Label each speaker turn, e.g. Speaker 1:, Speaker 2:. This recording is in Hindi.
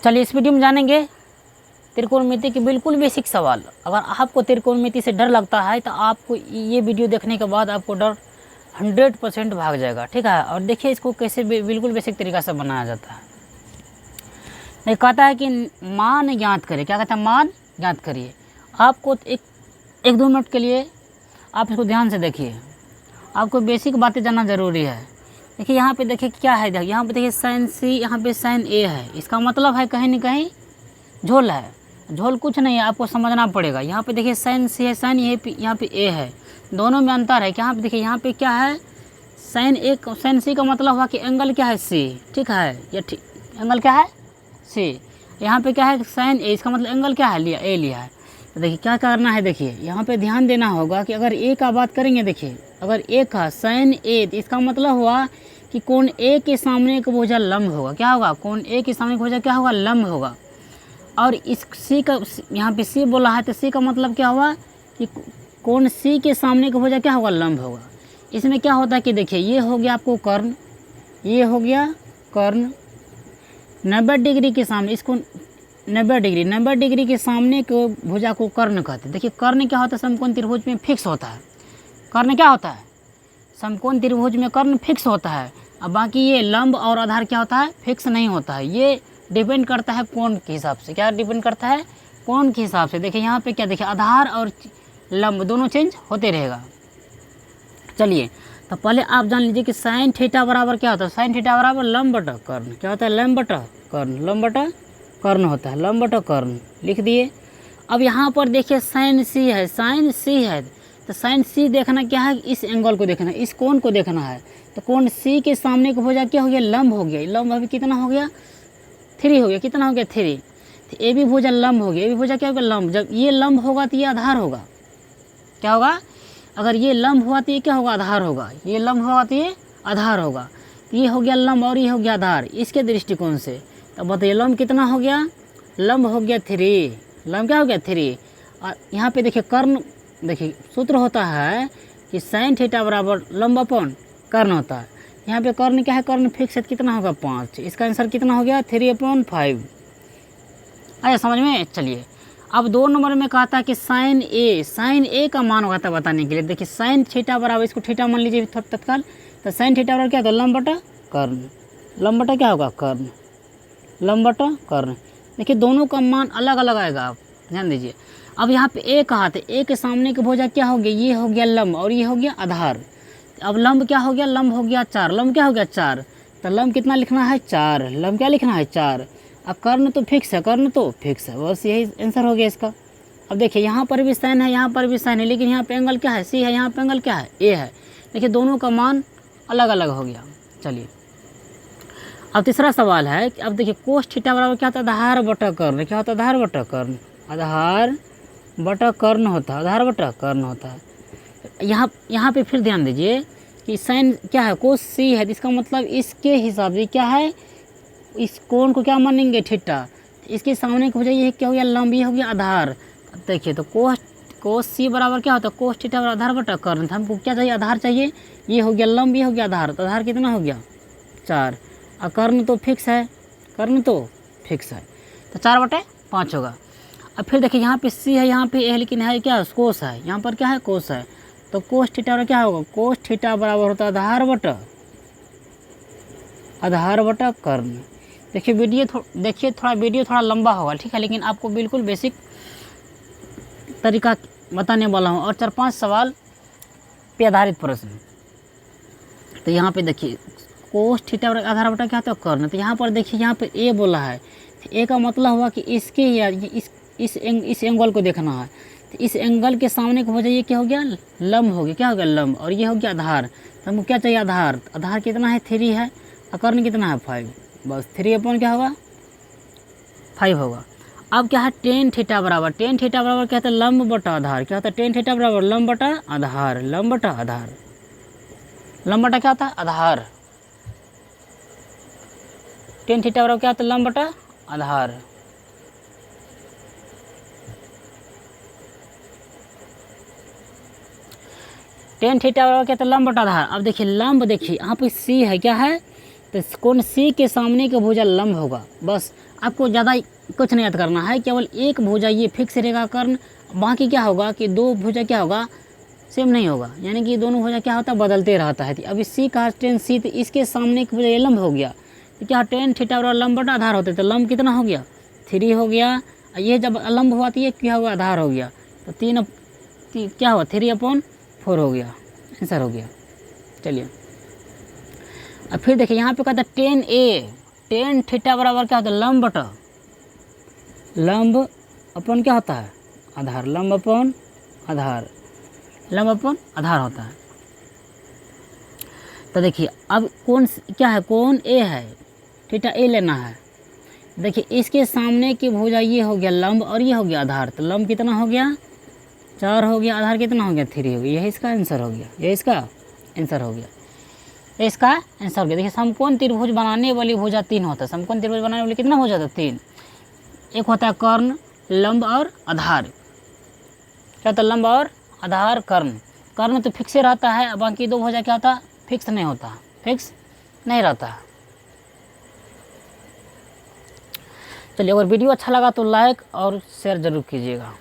Speaker 1: चलिए इस वीडियो में जानेंगे त्रिकोणमिति के बिल्कुल बेसिक सवाल। अगर आपको त्रिकोणमिति से डर लगता है तो आपको ये वीडियो देखने के बाद आपको डर 100% भाग जाएगा, ठीक है। और देखिए इसको कैसे बिल्कुल बेसिक तरीका से बनाया जाता है। ये कहता है कि मान ज्ञात करिए। क्या कहता है? मान ज्ञात करिए। आपको एक दो मिनट के लिए आप इसको ध्यान से देखिए, आपको बेसिक बातें जानना ज़रूरी है। देखिए यहाँ पे देखिए क्या है, यहाँ पे देखिए साइन सी, यहाँ पे साइन ए है। इसका मतलब है कहीं ना कहीं झोल है। झोल कुछ नहीं है, आपको समझना पड़ेगा। यहाँ पे देखिए साइन सी है, साइन यहाँ पे ए है, दोनों में अंतर है। यहाँ पे देखिए यहाँ पे क्या है, साइन ए, साइन सी का मतलब हुआ कि एंगल क्या है? सी, ठीक है। ये ठीक एंगल क्या है? सी। यहाँ पे क्या है? साइन ए, इसका मतलब एंगल क्या है? लिया, ए लिया है। तो देखिए क्या करना है, देखिए यहाँ पे ध्यान देना होगा कि अगर ए का बात करेंगे, देखिए अगर ए का साइन ए, तो इसका मतलब हुआ कि कोण ए के सामने का भुजा लंब होगा। क्या होगा? कोण ए के सामने का भुजा क्या होगा? लंब होगा। और इस सी का, यहाँ पे सी बोला है तो सी का मतलब क्या हुआ कि कोण सी के सामने का भुजा क्या होगा? लंब होगा। इसमें क्या होता है कि देखिए ये हो गया आपको कर्ण, ये हो गया कर्ण। 90 डिग्री के सामने, इसको 90 डिग्री के सामने को भुजा को कर्ण कहते हैं। देखिए कर्ण क्या होता है? समकोण त्रिभुज में फिक्स होता है। कर्ण क्या होता है? समकोण त्रिभुज में कर्ण फिक्स होता है। अब बाकी ये लंब और आधार क्या होता है? फिक्स नहीं होता है। ये डिपेंड करता है कोण के हिसाब से। क्या डिपेंड करता है? कोण के हिसाब से। देखिए यहाँ पे क्या, देखिए आधार और लंब दोनों चेंज होते रहेगा। चलिए तो पहले आप जान लीजिए कि साइन थीटा बराबर क्या होता है? साइन थीटा बराबर लंब बटा कर्ण। क्या होता है? लंब बटा कर्ण, लंब बटा कर्ण होता है, लंब बटा कर्ण लिख दिए। अब यहाँ पर देखिए साइन सी है, साइन सी है तो साइन सी देखना क्या है? इस एंगल को देखना है, इस कोण को देखना है। तो कोण सी के सामने का भुजा क्या हो गया? लंब हो गया। लंब अभी कितना हो गया? 3 हो गया। कितना हो गया? 3। तो ए भी भुजा लंब हो गया। ए भी भुजा क्या हो गया? लंब। जब ये लंब होगा तो ये आधार होगा। क्या होगा? अगर ये लंब हुआ तो ये क्या होगा? आधार होगा। ये लंब हुआ तो ये आधार होगा। तो ये हो गया लंब और ये हो गया आधार इसके दृष्टिकोण से। तो बताइए लंब कितना हो गया? लंब हो गया 3। लंब क्या हो गया? 3। और यहाँ पे देखिए कर्ण, देखिए सूत्र होता है कि साइन थीटा बराबर लंब अपॉन कर्ण होता है। यहाँ पे कर्ण क्या है? कर्ण फिक्स है। कितना होगा? 5। इसका आंसर कितना हो गया? 3/5। आया समझ में? चलिए अब 2 नंबर में कहा था कि साइन ए, साइन ए का मान होगा था बताने के लिए। देखिए साइन थीटा बराबर, इसको थीटा मान लीजिए तत्काल। तो साइन थीटा बराबर क्या होता है? लंब बटा कर्ण। लंब बटा क्या होगा? कर्ण, लंब बटा कर्ण। देखिए दोनों का मान अलग अलग आएगा, आप ध्यान दीजिए। अब यहाँ पे ए कहा था, ए के सामने के भुजा क्या हो गया? ये हो गया लंब और ये हो गया आधार। अब लंब क्या हो गया? लंब हो गया 4। लंब क्या हो गया? 4। तो लंब कितना लिखना है? 4। लंब क्या लिखना है? 4। अब कर्ण तो फिक्स है, कर्ण तो फिक्स है, बस यही आंसर हो गया इसका। अब देखिए यहाँ पर भी साइन है, यहाँ पर भी साइन है, लेकिन यहाँ पे एंगल क्या है? सी है, यहाँ पे एंगल क्या है? ए है। देखिए दोनों का मान अलग अलग हो गया। चलिए अब तीसरा सवाल है कि अब देखिए कोस थीटा बराबर क्या होता है? आधार बटा कर्ण। क्या होता है? आधार बटा कर्ण। आधार बटा कर्ण होता है, आधार बटा कर्ण होता है। यहाँ पे फिर ध्यान दीजिए कि साइन क्या है? कोस सी है, इसका मतलब इसके हिसाब से क्या है? इस कोण को क्या मानेंगे? थीटा। इसके सामने का हो जाए ये क्या हो गया? लंब, ये हो गया आधार। अब देखिए तो कोस सी बराबर क्या होता है? कोस थीटा बराबर आधार बटा कर्ण। हमको क्या चाहिए? आधार चाहिए। ये हो गया लंब, ये हो गया आधार। तो आधार कितना हो गया? 4। और कर्ण तो फिक्स है, कर्ण तो फिक्स है, तो 4/5 होगा। अब फिर देखिए यहाँ पे सी है, यहाँ पे ए है, लेकिन है क्या? कोस है। यहाँ पर क्या है? कोस है। तो कोस थीटा बराबर क्या होगा? कोस थीटा बराबर होता है आधार बटा कर्ण। देखिए थोड़ा वीडियो थोड़ा लंबा होगा, ठीक है, लेकिन आपको बिल्कुल बेसिक तरीका बताने वाला हूँ और 4-5 सवाल पे आधारित प्रश्न। तो यहाँ पे देखिए कोस थीटा आधार बटा क्या होता है? कर्ण। तो यहाँ पर देखिए यहाँ पे ए बोला है, ए का मतलब हुआ कि इसके या इस एंगल को देखना है। तो इस एंगल के सामने को हो जाइए क्या हो गया? लंब हो गया। क्या हो गया? लंब। और ये हो गया आधार। तो हमको क्या चाहिए? आधार। आधार कितना है? 3 है। और कर्ण कितना है? 5। बस 3/, क्या होगा? 5 होगा। अब क्या है? टेन थीटा बराबर, टेन थीटा बराबर क्या होता है? लंब बटा आधार। क्या होता है? टेन थीटा बराबर लंब बटा आधार, लंब बटा आधार। लंब बटा क्या होता है? आधार। टेन थीटा बराबर क्या होता है? लंब बटा आधार। टेन थीटा बराबर क्या होता है? लंब बटा आधार। अब देखिए लंब, देखिए यहाँ पे सी है, क्या है? तो कोण सी के सामने का भुजा लंब होगा। बस आपको ज़्यादा कुछ नहीं याद करना है, केवल एक भुजा ये फिक्स रहेगा कर्ण, बाकी क्या होगा कि दो भुजा क्या होगा सेम नहीं होगा, यानी कि दोनों भुजा क्या होता है बदलते रहता है। तो अभी सी का टेन सी, तो इसके सामने का भुजा ये लंब हो गया, तो क्या टेन थीटा बराबर लंब बटा आधार होते, तो लंब कितना हो गया 3 हो गया। ये जब लंब हुआ तो ये क्या होगा आधार हो गया, तो 3 क्या हुआ 3/4 हो गया, आंसर हो गया। चलिए अब फिर देखिए यहाँ पे कहता है टेन थीटा बराबर क्या होता है लंब बटा लंब अपन क्या होता है आधार, लंब अपन आधार होता है। तो देखिए अब कौन क्या है, कौन ए है, थीटा ए लेना है। देखिए इसके सामने की भुजा ये हो गया लंब और ये हो गया आधार, तो लंब कितना हो गया 4 हो गया, आधार कितना हो गया 3 हो गया, यही इसका आंसर हो गया, ये इसका आंसर हो गया, इसका आंसर हो गया। देखिए समकोण त्रिभुज बनाने वाली भुजा 3 होता है, समकोण त्रिभुज बनाने वाली कितना भुजा होता है 3, एक होता है कर्ण, लंब और आधार, क्या होता है लंब और आधार कर्ण तो फिक्स रहता है, बाकी दो भुजा क्या होता है फिक्स नहीं होता, फिक्स नहीं रहता है। चलिए अगर वीडियो अच्छा लगा तो लाइक और शेयर ज़रूर कीजिएगा।